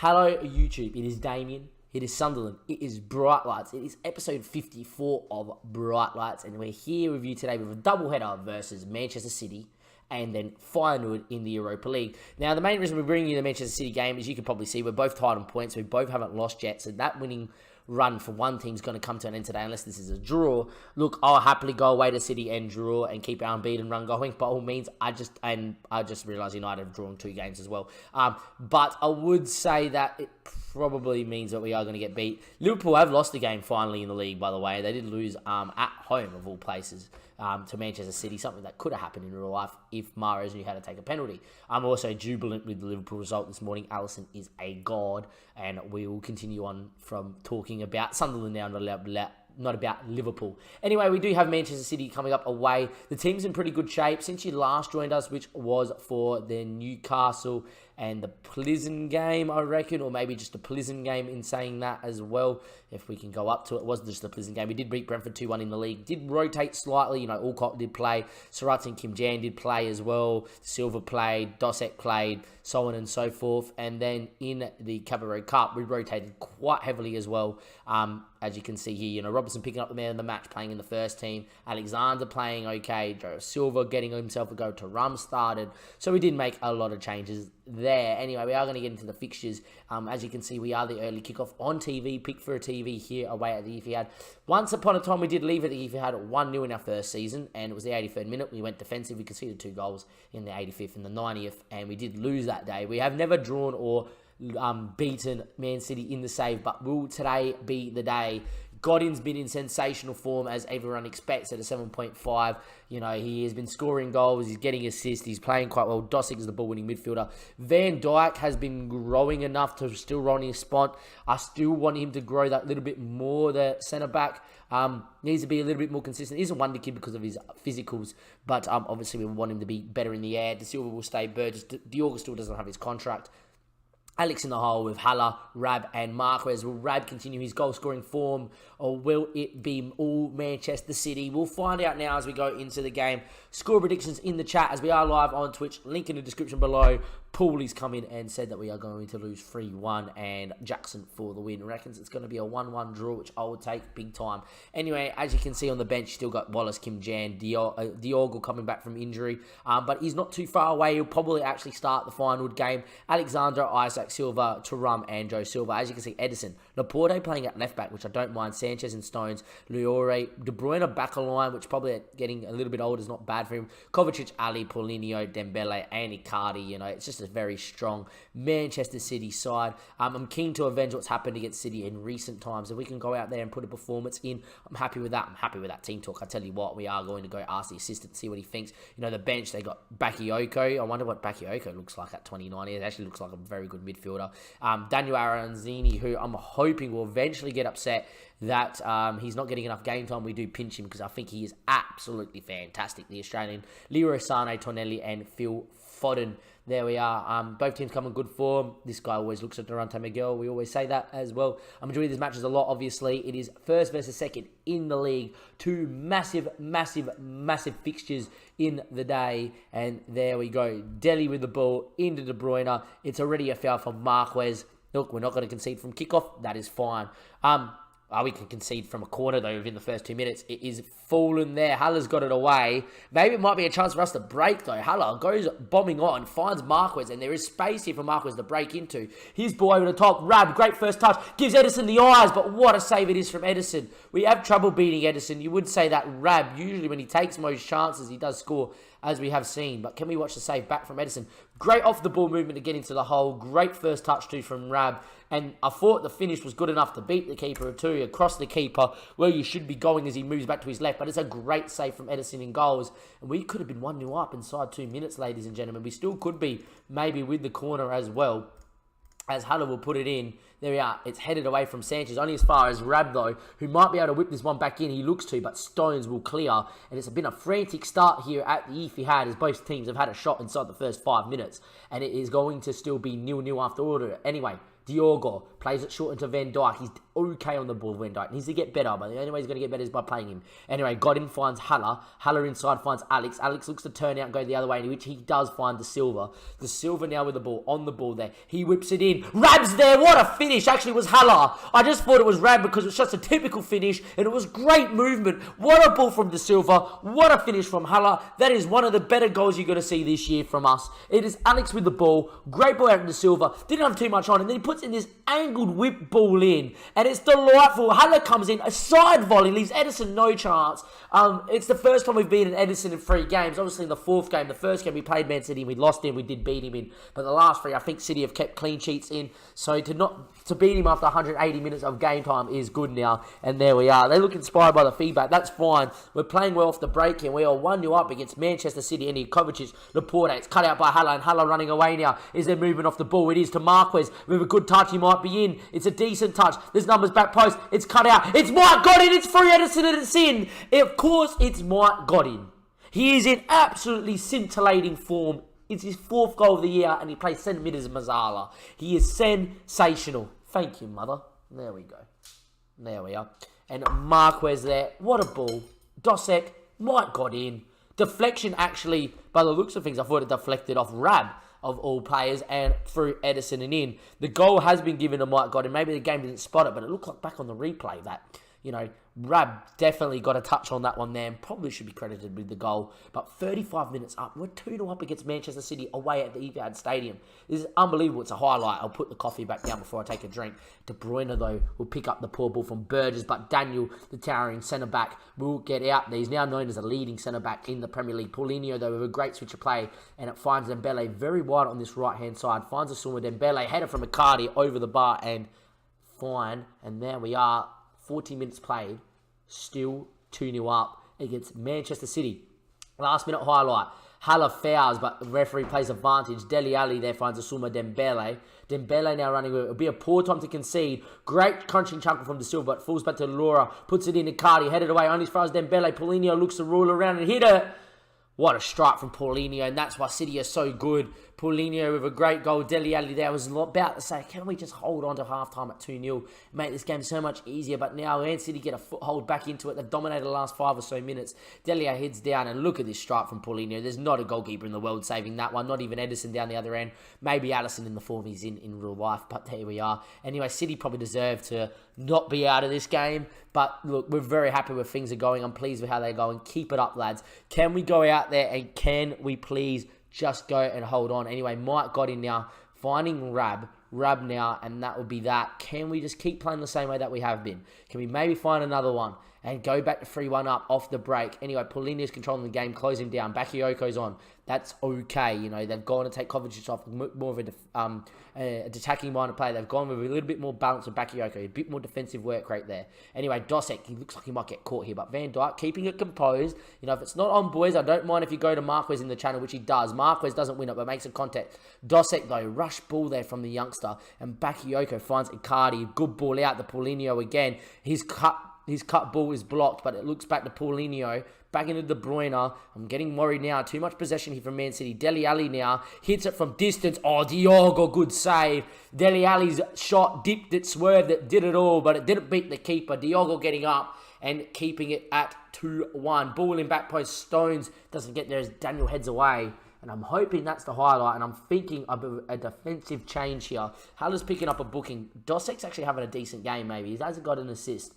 Hello YouTube, it is Damien, it is Sunderland, it is Bright Lights, it is episode 54 of Bright Lights, and we're here with you today with a doubleheader versus Manchester City and then Feyenoord in the Europa League. Now, the main reason we're bringing you the Manchester City game, as you can probably see, we're both tied on points, we both haven't lost yet, so that winning run for one team's going to come to an end today unless this is a draw. Look, I'll happily go away to City and draw and keep our unbeaten run going. By all means, I just realised United have drawn 2 games as well. But I would say that it probably means that we are going to get beat. Liverpool have lost the game finally in the league, by the way. They did lose at home, of all places, to Manchester City, something that could have happened in real life if Mahrez knew how to take a penalty. I'm also jubilant with the Liverpool result this morning. Alisson is a god, and we will continue on from talking about Sunderland now, not about Liverpool. Anyway, we do have Manchester City coming up away. The team's in pretty good shape since you last joined us, which was for the Newcastle and the Pleasant game, I reckon, or maybe just a Pleasant game in saying that as well, if we can go up to it. It wasn't just a Pleasant game. We did beat Brentford 2-1 in the league. Did rotate slightly. Alcott did play. Surratt and Kim Jan did play as well. Silva played. Dosek played. So on and so forth. And then in the Cabaret Cup, we rotated quite heavily as well. As you can see here, Robertson picking up the man of the match, playing in the first team. Alexander playing okay. Joe Silva getting himself a go. Tarum started. So we did make a lot of changes there. Anyway, we are going to get into the fixtures. As you can see, we are the early kickoff on TV. Pick for a TV here away at the Etihad. Once upon a time, we did leave at the Etihad 1-0 in our first season, and it was the 83rd minute. We went defensive. We conceded 2 goals in the 85th and the 90th, and we did lose that day. We have never drawn or beaten Man City in the save, but will today be the day? Godin's been in sensational form, as everyone expects, at a 7.5. He has been scoring goals, he's getting assists, he's playing quite well. Dosik is the ball-winning midfielder. Van Dijk has been growing enough to still run his spot. I still want him to grow that little bit more, the centre-back. Needs to be a little bit more consistent. He's a wonder kid because of his physicals, but obviously we want him to be better in the air. De Silva will stay. Burgess, Diorga still doesn't have his contract. Alex in the hole with Haller, Rab and Marquez. Will Rab continue his goal-scoring form, or will it be all Manchester City? We'll find out now as we go into the game. Score predictions in the chat as we are live on Twitch. Link in the description below. Pooley's come in and said that we are going to lose 3-1, and Jackson for the win. Reckons it's going to be a 1-1 draw, which I would take big time. Anyway, as you can see on the bench, still got Wallace, Kim Jan, Diorga coming back from injury, but he's not too far away. He'll probably actually start the Feyenoord game. Alexander, Isaac, Silva, Tarum, and Joe Silva. As you can see, Edison, Laporte playing at left back, which I don't mind. Sanchez and Stones, Liore, De Bruyne back a line, which probably getting a little bit older is not bad for him. Kovacic, Ali, Paulinho, Dembele, and Icardi. It's just a very strong Manchester City side. I'm keen to avenge what's happened against City in recent times. If we can go out there and put a performance in, I'm happy with that. I'm happy with that team talk. I tell you what, we are going to go ask the assistant, see what he thinks. The bench, they got Bakayoko. I wonder what Bakayoko looks like at 29. He actually looks like a very good midfielder. Daniel Aranzini, who I'm hoping will eventually get upset that he's not getting enough game time. We do pinch him because I think he is absolutely fantastic. The Australian, Leroy Sane, Tonelli, and Phil Foden. There we are. Both teams come in good form. This guy always looks at Durante Miguel. We always say that as well. I'm enjoying these matches a lot, obviously. It is first versus second in the league. 2 massive, massive, massive fixtures in the day. And there we go. Delhi with the ball into De Bruyne. It's already a foul for Marquez. Look, we're not going to concede from kickoff. That is fine. We can concede from a corner, though, within the first 2 minutes. It is fallen there. Haller's got it away. Maybe it might be a chance for us to break, though. Haller goes bombing on, finds Marquez, and there is space here for Marquez to break into. His ball over the top. Rab, great first touch. Gives Edison the eyes, but what a save it is from Edison. We have trouble beating Edison. You would say that Rab, usually when he takes most chances, he does score, as we have seen. But can we watch the save back from Edison? Great off-the-ball movement to get into the hole. Great first touch, too, from Rab. And I thought the finish was good enough to beat the keeper, too, across the keeper, where you should be going as he moves back to his left. But it's a great save from Edison in goals. And we could have been 1-0 up inside 2 minutes, ladies and gentlemen. We still could be, maybe with the corner as well, as Haller will put it in. There we are. It's headed away from Sanchez, only as far as Rab, though, who might be able to whip this one back in. He looks to, but Stones will clear. And it's been a frantic start here at the Etihad, as both teams have had a shot inside the first 5 minutes. And it is going to still be 0-0 after order. Anyway, Diogo plays it short into Van Dijk. He's okay on the ball, Van Dijk. Needs to get better, but the only way he's going to get better is by playing him. Anyway, Godin finds Haller. Haller inside finds Alex. Alex looks to turn out and go the other way, in which he does find De Silva. De Silva now with the ball, on the ball there. He whips it in. Rab's there. What a finish. Actually, it was Haller. I just thought it was Rab because it was just a typical finish, and it was great movement. What a ball from De Silva. What a finish from Haller. That is one of the better goals you're going to see this year from us. It is Alex with the ball. Great ball out of De Silva. Didn't have too much on, and then he puts in this angled whip ball in, and it's delightful. Haller comes in, a side volley, leaves Edison no chance. It's the first time we've beaten Edison in 3 games. Obviously in the 4th game, the first game we played Man City, we lost him, we did beat him in, but the last 3, I think City have kept clean sheets in, so to beat him after 180 minutes of game time is good now, and there we are. They look inspired by the feedback, that's fine. We're playing well off the break, and we are 1-0 up against Manchester City, and Kovacic, Laporte, it's cut out by Haller, and Haller running away now. Is there movement off the ball? It is to Marquez, with a good touch, he might be in. It's a decent touch. There's numbers back post. It's cut out. It's Mike Godin. It's free Edison and it's in. Of course, it's Mike Godin. He is in absolutely scintillating form. It's his 4th goal of the year and he plays centre mid as Mazzala. He is sensational. Thank you, mother. There we go. There we are. And Marquez there. What a ball. Dosek. Mike Godin. Deflection actually, by the looks of things, I thought it deflected off Rab, of all players, and through Edison and in. The goal has been given to Mike Godin. Maybe the game didn't spot it, but it looked like back on the replay that, Rab definitely got a touch on that one there and probably should be credited with the goal. But 35 minutes up, we're 2-0 up against Manchester City away at the Etihad Stadium. This is unbelievable. It's a highlight. I'll put the coffee back down before I take a drink. De Bruyne, though, will pick up the poor ball from Burgess, but Daniel, the towering centre-back, will get out there. He's now known as a leading centre-back in the Premier League. Paulinho, though, with a great switch of play, and it finds Dembele very wide on this right-hand side. Finds a swimmer, Dembele, header from Icardi over the bar, and fine. And there we are. 40 minutes played, still 2-0 up against Manchester City. Last minute highlight. Haller fouls, but the referee plays advantage. Dele Alli there finds a Suma Dembele. Dembele now running. It'll be a poor time to concede. Great crunching chuckle from De Silva, but falls back to Laura. Puts it in Icardi, headed away. Only as far as Dembele. Paulinho looks to roll around and hit it. What a strike from Paulinho, and that's why City are so good. Paulinho with a great goal. Dele Alli there. I was about to say, can we just hold on to half-time at 2-0? Make this game so much easier, but now Man City get a foothold back into it. They've dominated the last 5 or so minutes. Dele Alli heads down, and look at this strike from Paulinho. There's not a goalkeeper in the world saving that one. Not even Edison down the other end. Maybe Allison in the form he's in real life, but there we are. Anyway, City probably deserve to not be out of this game, but look, we're very happy where things are going. I'm pleased with how they're going. Keep it up, lads. Can we go out there and can we please just go and hold on? Anyway, Mike got in now, finding Rab now, and that will be that. Can we just keep playing the same way that we have been? Can we maybe find another one and go back to 3-1 up off the break? Anyway, Paulinho's controlling the game, closing down. Bakayoko's on. That's okay. They've gone to take Kovacic off, more of a attacking minded player. They've gone with a little bit more balance with Bakayoko, a bit more defensive work right there. Anyway, Dosek, he looks like he might get caught here, but Van Dijk keeping it composed. If it's not on, boys, I don't mind if you go to Marquez in the channel, which he does. Marquez doesn't win it, but makes a contact. Dosek, though, rush ball there from the youngster, and Bakayoko finds Icardi. Good ball out to Paulinho again. His cut ball is blocked, but it looks back to Paulinho. Back into De Bruyne. I'm getting worried now. Too much possession here from Man City. Dele Alli now hits it from distance. Oh, Diogo, good save. Dele Alli's shot dipped it, swerved it, did it all, but it didn't beat the keeper. Diogo getting up and keeping it at 2-1. Ball in back post. Stones doesn't get there as Daniel heads away. And I'm hoping that's the highlight, and I'm thinking of a defensive change here. Haller's picking up a booking. Dosek's actually having a decent game, maybe. He hasn't got an assist.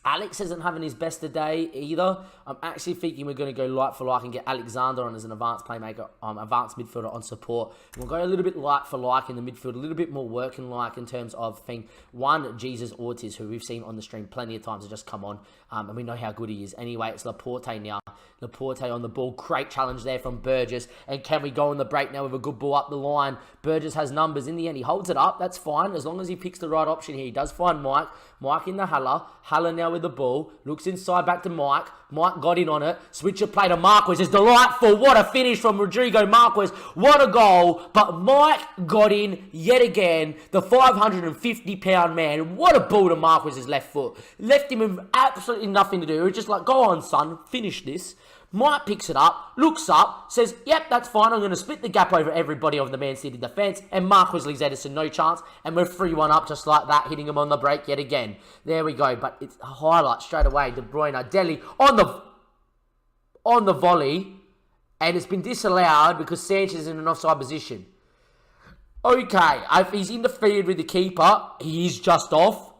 Alex isn't having his best today either. I'm actually thinking we're going to go light for like and get Alexander on as an advanced playmaker, advanced midfielder on support. We'll go a little bit light for like in the midfield, a little bit more working like in terms of thing. One, Jesus Ortiz, who we've seen on the stream plenty of times, has just come on, and we know how good he is. Anyway, it's Laporte now. Laporte on the ball. Great challenge there from Burgess. And can we go on the break now with a good ball up the line? Burgess has numbers. In the end, he holds it up. That's fine. As long as he picks the right option here. He does find Mike. Mike in the Haller. Haller now with the ball. Looks inside back to Mike. Mike got in on it. Switcher play to Marquez. It's delightful. What a finish from Rodrigo Marquez. What a goal. But Mike got in yet again. The 550-pound man. What a ball to Marquez's left foot. Left him with absolutely nothing to do. It was just like, go on, son. Finish this. Mike picks it up, looks up, says, yep, that's fine. I'm going to split the gap over everybody of the Man City defence. And Marquez leaves Edison no chance. And we're 3-1 up just like that, hitting him on the break yet again. There we go. But it's a highlight straight away. De Bruyne, Dele on the volley. And it's been disallowed because Sanchez is in an offside position. Okay, if he's interfered with the keeper, he is just off.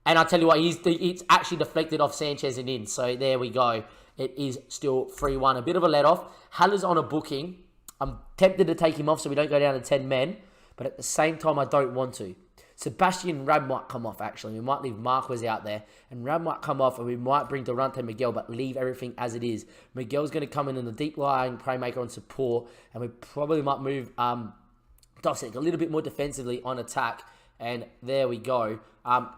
And I tell you what, it's actually deflected off Sanchez and in. So there we go. It is still 3-1. A bit of a let-off. Haller's on a booking. I'm tempted to take him off so we don't go down to 10 men. But at the same time, I don't want to. Sebastian Rab might come off, actually. We might leave Marquez out there. And Rab might come off and we might bring Durante Miguel, but leave everything as it is. Miguel's going to come in the deep-lying playmaker on support. And we probably might move Dosek a little bit more defensively on attack. And there we go. And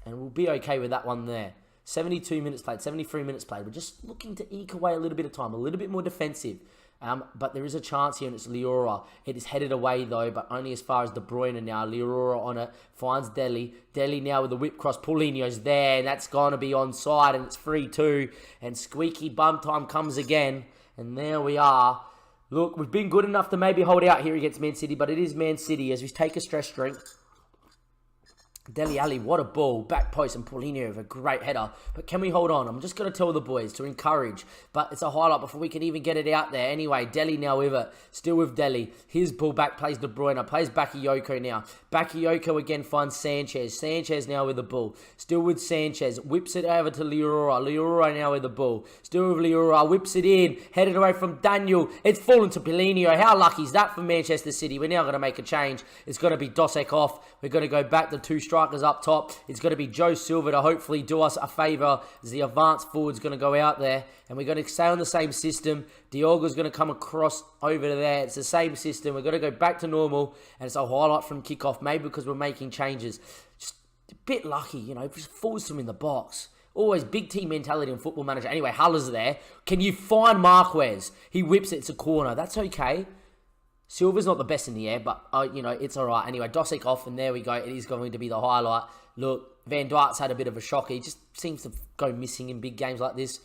we'll be okay with that one there. 72 minutes played, 73 minutes played. We're just looking to eke away a little bit of time, a little bit more defensive. But there is a chance here, and it's Leora. It is headed away, though, but only as far as De Bruyne now. Leora on it, finds Dele. Dele now with the whip cross. Paulinho's there, and that's going to be onside, and it's 3-2. And squeaky bum time comes again, and there we are. Look, we've been good enough to maybe hold out here against Man City, but it is Man City as we take a stress drink. Dele Alli, what a ball. Back post and Paulinho with a great header. But can we hold on? I'm just going to tell the boys to encourage. But it's a highlight before we can even get it out there. Anyway, Dele now with it. Still with Dele. His ball back plays De Bruyne. Plays Bakayoko now. Bakayoko again finds Sanchez. Sanchez now with the ball. Still with Sanchez. Whips it over to Leora. Leora now with the ball. Still with Leora. Whips it in. Headed away from Daniel. It's fallen to Paulinho. How lucky is that for Manchester City? We're now going to make a change. It's going to be Dosek off. We're going to go back to two strikers up top. It's going to be Joe Silva to hopefully do us a favour as the advanced forward's going to go out there. And we're going to stay on the same system. Diogo's going to come across over to there. It's the same system. We're going to go back to normal. And it's a highlight from kickoff. Maybe because we're making changes. Just a bit lucky, you know. Just force them in the box. Always big team mentality in Football Manager. Anyway, Haller's there. Can you find Marquez? He whips it. It's a corner. That's okay. Silva's not the best in the air, but, you know, it's all right. Anyway, Dosek off, and there we go. It is going to be the highlight. Look, Van Dijk's had a bit of a shock. He just seems to go missing in big games like this.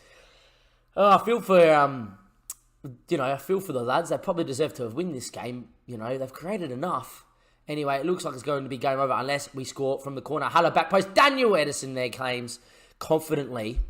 I feel for, I feel for the lads. They probably deserve to have won this game. You know, they've created enough. Anyway, it looks like it's going to be game over unless we score from the corner. Haller back post. Daniel Edison there claims confidently.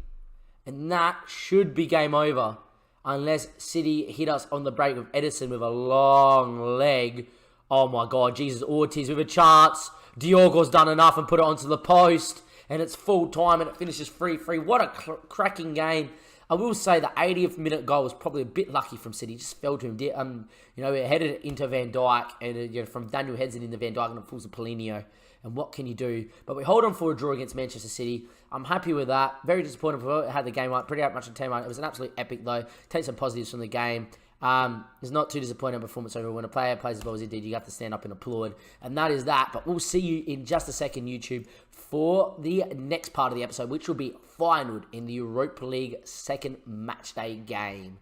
And that should be game over. Unless City hit us on the break with Edison with a long leg. Oh my God, Jesus Ortiz with a chance. Diogo's done enough and put it onto the post. And it's full time and it finishes 3-3. What a cracking game. I will say the 80th minute goal was probably a bit lucky from City. It just fell to him. It headed into Van Dijk. And from Daniel heads it into Van Dijk and it falls to Paulinho. And what can you do? But we hold on for a draw against Manchester City. I'm happy with that. Very disappointed we had the game right. Pretty much a 10-1. It was an absolute epic though. Take some positives from the game. It's not too disappointing performance over. When a player plays as well as he did, you have to stand up and applaud. And that is that. But we'll see you in just a second, YouTube, for the next part of the episode, which will be Feyenoord in the Europa League second matchday game.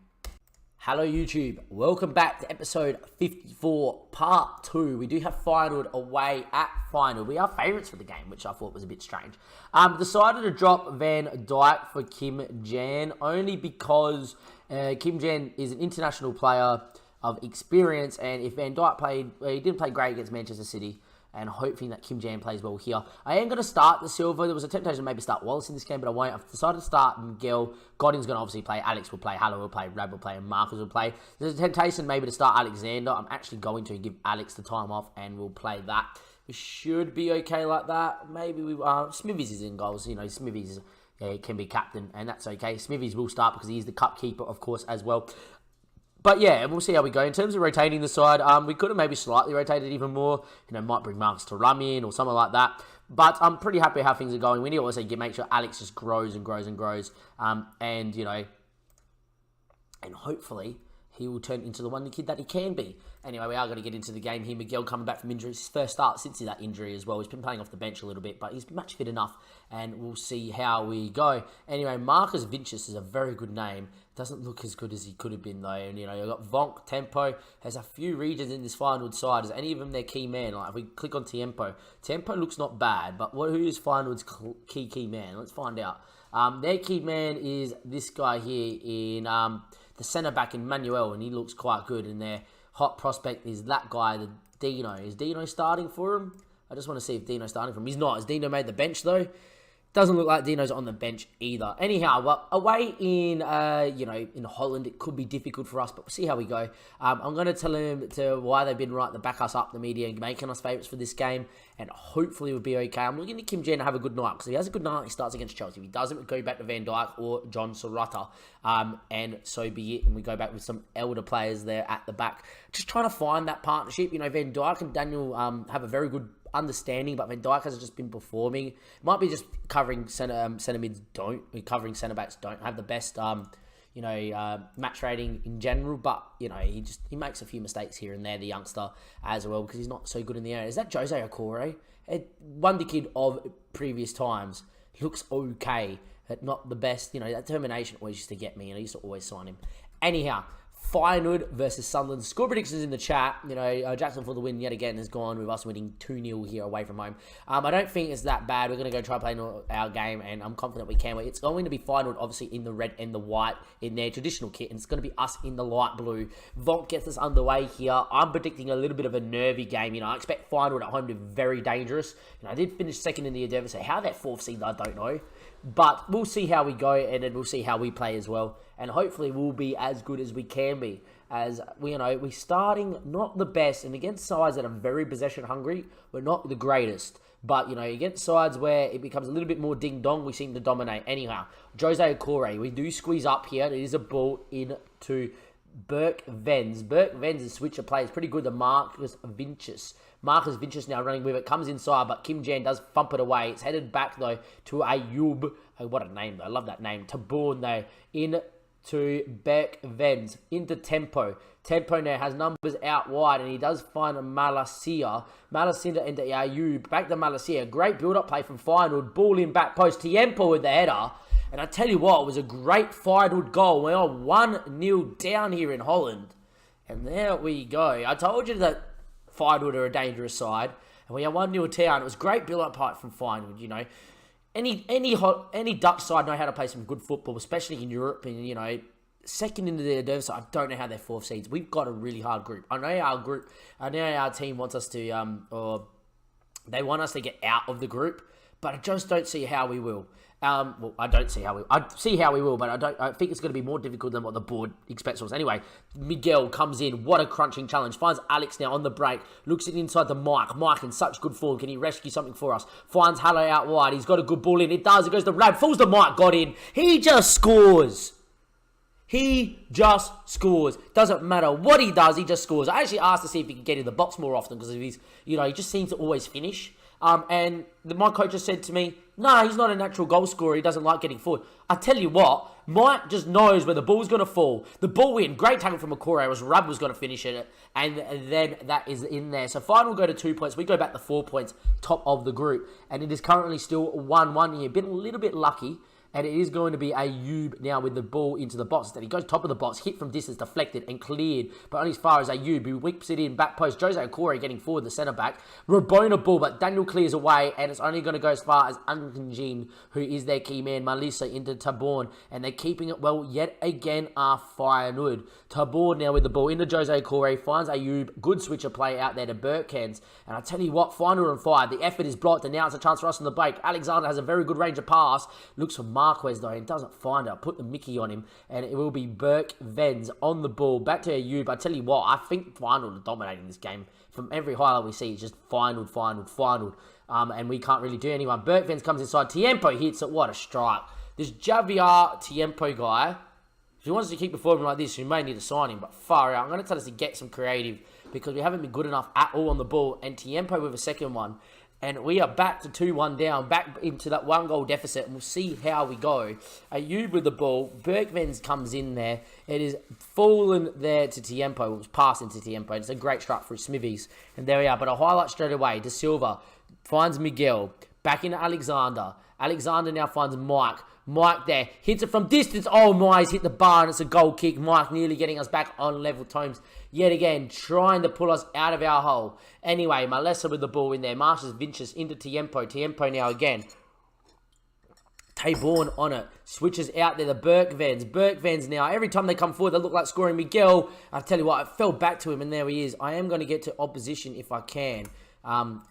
Hello YouTube, welcome back to episode 54, part 2. We do have Feyenoord away at Feyenoord. We are favourites for the game, which I thought was a bit strange. Decided to drop Van Dijk for Kim Jan, only because Kim Jan is an international player of experience, and if Van Dijk he didn't play great against Manchester City, and hoping that Kim Jan plays well here. I am going to start the Silva. There was a temptation to maybe start Wallace in this game, but I won't. I've decided to start Miguel. Godin's going to obviously play. Alex will play. Haller will play. Rab will play. And Marcus will play. There's a temptation maybe to start Alexander. I'm actually going to give Alex the time off, and we'll play that. We should be okay like that. Maybe we... Smithies is in goals. You know, Smithies can be captain, and that's okay. Smithies will start because he's the cup keeper, of course, as well. But yeah, we'll see how we go. In terms of rotating the side, we could have maybe slightly rotated even more. You know, might bring Marcus Thuram in or something like that. But I'm pretty happy how things are going. We need to also make sure Alex just grows and grows and grows. And, you know, and hopefully he will turn into the wonder kid that he can be. Anyway, we are going to get into the game here. Miguel coming back from injury. His first start since that injury as well. He's been playing off the bench a little bit, but he's match fit enough, and we'll see how we go. Anyway, Marcus Vinicius is a very good name. Doesn't look as good as he could have been, though. And, you've got Vonk, Tempo. Has a few regions in this Feyenoord side. Is any of them their key man? Like, if we click on Tempo looks not bad, but who is Feyenoord's key man? Let's find out. Their key man is this guy here in the centre-back in Manuel, and he looks quite good. And their hot prospect is that guy, the Dino. Is Dino starting for him? I just want to see if Dino's starting for him. He's not. Has Dino made the bench, though? Doesn't look like Dino's on the bench either. Anyhow, well, away in in Holland, it could be difficult for us, but we'll see how we go. I'm going to tell him why they've been right to back us up, the media, and making us favourites for this game, and hopefully we'll be okay. I'm looking at Kim Jae to have a good night, because if he has a good night, he starts against Chelsea. If he doesn't, we go back to Van Dijk or John Sorata, and so be it, and we go back with some elder players there at the back. Just trying to find that partnership. Van Dijk and Daniel have a very good understanding, but Van Dijk has just been performing. Might be just covering centre mids covering centre backs don't have the best match rating in general, but he makes a few mistakes here and there, the youngster as well, because he's not so good in the area. Is that Jose Ocore? Wonder kid of previous times. Looks okay, but not the best. That termination always used to get me, and I used to always sign him. Anyhow, Feyenoord versus Sunderland. Score predictions in the chat. Jackson for the win yet again has gone with us winning 2-0 here away from home. I don't think it's that bad. We're going to go try playing our game, and I'm confident we can. It's going to be Feyenoord, obviously, in the red and the white in their traditional kit, and it's going to be us in the light blue. Vonk gets us underway here. I'm predicting a little bit of a nervy game. I expect Feyenoord at home to be very dangerous. I did finish second in the Eredivisie, so how that fourth seed, I don't know. But we'll see how we go, and then we'll see how we play as well. And hopefully we'll be as good as we can be. As we're starting not the best, and against sides that are very possession hungry, we're not the greatest. But, against sides where it becomes a little bit more ding-dong, we seem to dominate. Anyhow, Jose Ocore, we do squeeze up here. It is a ball into Burke Vens. Burke Vens' switcher play is pretty good to Marcus Vinicius. Marcus Vinicius now running with it, comes inside, but Kim Jae does thump it away. It's headed back, though, to Ayub. Oh, what a name, though. I love that name. Tabourne, though, in to Beck Vens, into Tempo. Tempo now has numbers out wide, and he does find a Malacia. Malacia into Ayub, back to Malacia. Great build-up play from Feyenoord. Ball in back post. Tiempo with the header. And I tell you what, it was a great Feyenoord goal. We are 1-0 down here in Holland. And there we go. I told you that Feyenoord are a dangerous side. And we are 1-0 down. It was great build-up play from Feyenoord, Any Dutch side know how to play some good football, especially in Europe. And, second into the Eredivisie, I don't know how they're fourth seeds. We've got a really hard group. I know our team wants us to, or they want us to get out of the group, but I just don't see how we will. I don't see how we. I see how we will, but I think it's going to be more difficult than what the board expects of us. Anyway, Miguel comes in. What a crunching challenge. Finds Alex now on the break. Looks it inside to Mike. Mike in such good form. Can he rescue something for us? Finds Halle out wide. He's got a good ball in. It does. It goes to Rad. Falls to Mike. Got in. He just scores. He just scores. Doesn't matter what he does. He just scores. I actually asked to see if he could get in the box more often because he's, he just seems to always finish. And my coach just said to me, no, he's not a natural goal scorer. He doesn't like getting forward. I tell you what, Mike just knows where the ball's going to fall. The ball in, great tackle from Ocore, was Rub was going to finish it, and then that is in there. So final will go to 2 points. We go back to 4 points, top of the group, and it is currently still 1-1 here. Been a little bit lucky. And it is going to be Ayub now with the ball into the box. Instead, he goes top of the box, hit from distance, deflected and cleared. But only as far as Ayub, who whips it in, back post. Jose Ocore getting forward, the centre-back. Rabona ball, but Daniel clears away. And it's only going to go as far as Anjin, who is their key man. Malisa into Tabourne. And they're keeping it well yet again are Feyenoord. Tabourne now with the ball into Jose Ocore. Finds Ayub. Good switcher play out there to Burkens. And I tell you what, Feyenoord on fire. The effort is blocked. And now it's a chance for us on the break. Alexander has a very good range of pass. Looks for Marquez though, and doesn't find it. Put the Mickey on him, and it will be Burke Vens on the ball. Back to Ayub. I tell you what, I think Feyenoord are dominating this game. From every highlight we see, it's just Feyenoord. And we can't really do anyone. Burke Vens comes inside. Tiempo hits it. What a strike. This Javier Tiempo guy, if he wants to keep performing like this, you may need to sign him, but far out. I'm going to tell us to get some creative because we haven't been good enough at all on the ball. And Tiempo with a second one. And we are back to 2-1 down, back into that 1-goal deficit, and we'll see how we go. Ayoub with the ball. Bergvens comes in there. It is fallen there to Tiempo. It was passing to Tiempo. It's a great strike for Smithies. And there we are. But a highlight straight away. De Silva finds Miguel. Back into Alexander. Alexander now finds Mike. Mike there. Hits it from distance. Oh my, he's hit the bar and it's a goal kick. Mike nearly getting us back on level terms. Yet again, trying to pull us out of our hole. Anyway, Malessa with the ball in there. Marshals Vinicius into Tiempo. Tiempo now again. Tayborn on it. Switches out there. The Bergvens. Bergvens now. Every time they come forward, they look like scoring. Miguel, I tell you what, I fell back to him and there he is. I am going to get to opposition if I can. And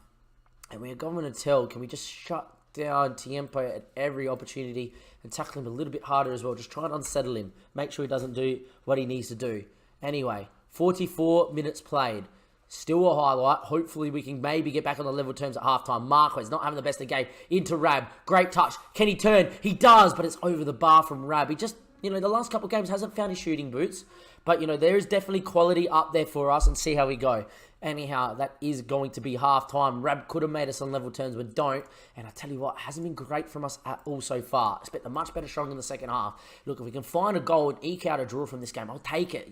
we're going to tell, can we just shut down Tiempo at every opportunity and tackle him a little bit harder as well. Just try and unsettle him. Make sure he doesn't do what he needs to do. Anyway, 44 minutes played. Still a highlight. Hopefully we can maybe get back on the level terms at halftime. Marquez not having the best of the game. Into Rab. Great touch. Can he turn? He does, but it's over the bar from Rab. He just, the last couple of games hasn't found his shooting boots. But, there is definitely quality up there for us and see how we go. Anyhow, that is going to be half-time. Rab could have made us on level terms, but don't. And I tell you what, it hasn't been great from us at all so far. Expect a much better strong in the second half. Look, if we can find a goal and eke out a draw from this game, I'll take it.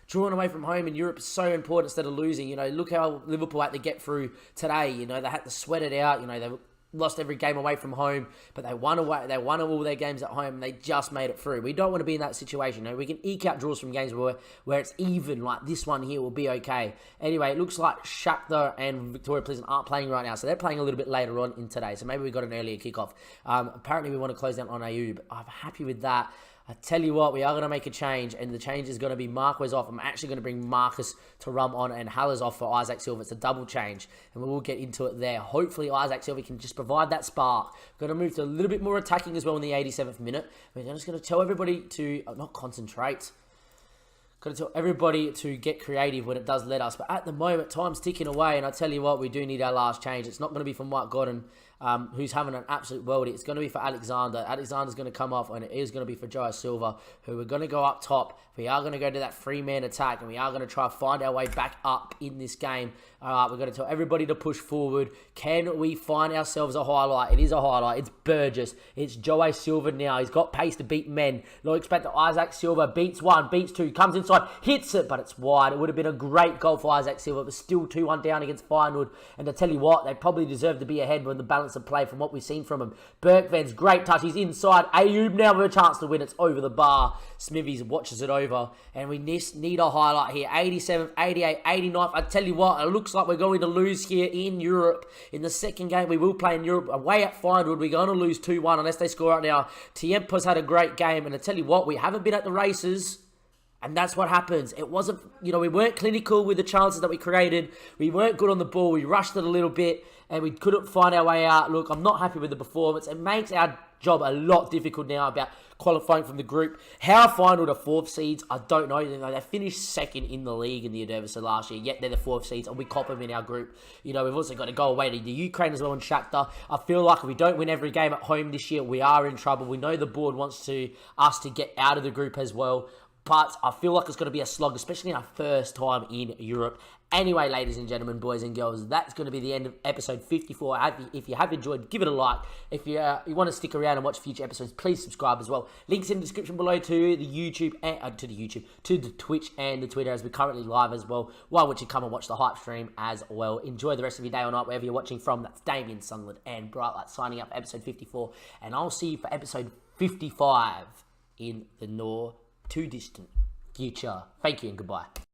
Drawing away from home in Europe is so important instead of losing. Look how Liverpool had to get through today. They had to sweat it out. They lost every game away from home, but they won away. They won all their games at home, and they just made it through. We don't want to be in that situation. We can eke out draws from games where it's even, like this one here will be okay. Anyway, it looks like Shakhtar and Victoria Pleasant aren't playing right now, so they're playing a little bit later on in today. So maybe we got an earlier kickoff. Apparently, we want to close down on Ayoub. I'm happy with that. I tell you what, we are going to make a change, and the change is going to be Marquez off. I'm actually going to bring Marcus to Rum on and Haller's off for Isaac Silva. It's a double change, and we will get into it there. Hopefully, Isaac Silva can just provide that spark. We're going to move to a little bit more attacking as well in the 87th minute. We're just going to tell everybody to not concentrate. Got to tell everybody to get creative when it does let us. But at the moment, time's ticking away, and I tell you what, we do need our last change. It's not going to be for Mike Gordon, who's having an absolute worldie. It's going to be for Alexander. Alexander's going to come off, and it is going to be for Joe Silva, who we're going to go up top. We are going to go to that three-man attack, and we are going to try to find our way back up in this game. We're going to tell everybody to push forward. Can we find ourselves a highlight? It is a highlight. It's Burgess. It's Joe Silva now. He's got pace to beat men. No expect that Isaac Silva beats one, beats two, comes inside, hits it, but it's wide. It would have been a great goal for Isaac Silva. It was still 2-1 down against Feyenoord. And to tell you what, they probably deserve to be ahead when the balance of play from what we've seen from him. Bergvens, great touch. He's inside. Ayoub now with a chance to win. It's over the bar. Smithies watches it over. And we need a highlight here. 87th, 88th, 89th. I tell you what, it looks like we're going to lose here in Europe. In the second game, we will play in Europe. Away at Feyenoord, we're going to lose 2-1 unless they score right now. Tiempo's had a great game. And I tell you what, we haven't been at the races. And that's what happens. It wasn't, we weren't clinical with the chances that we created. We weren't good on the ball. We rushed it a little bit and we couldn't find our way out. Look, I'm not happy with the performance. It makes our job a lot difficult now about qualifying from the group. How Feyenoord are fourth seeds, I don't know. They finished second in the league in the Eredivisie last year, yet they're the fourth seeds, and we cop them in our group. We've also got to go away to the Ukraine as well in Shakhtar. I feel like if we don't win every game at home this year, we are in trouble. We know the board wants us to get out of the group as well. But I feel like it's going to be a slog, especially in our first time in Europe. Anyway, ladies and gentlemen, boys and girls, that's going to be the end of episode 54. If you have enjoyed, give it a like. If you want to stick around and watch future episodes, please subscribe as well. Links in the description below to the YouTube and to the Twitch and the Twitter, as we're currently live as well. Why would you come and watch the hype stream as well? Enjoy the rest of your day or night, wherever you're watching from. That's Damien, Sunderland, and Brightlight signing up for episode 54, and I'll see you for episode 55 in the too distant future. Thank you and goodbye.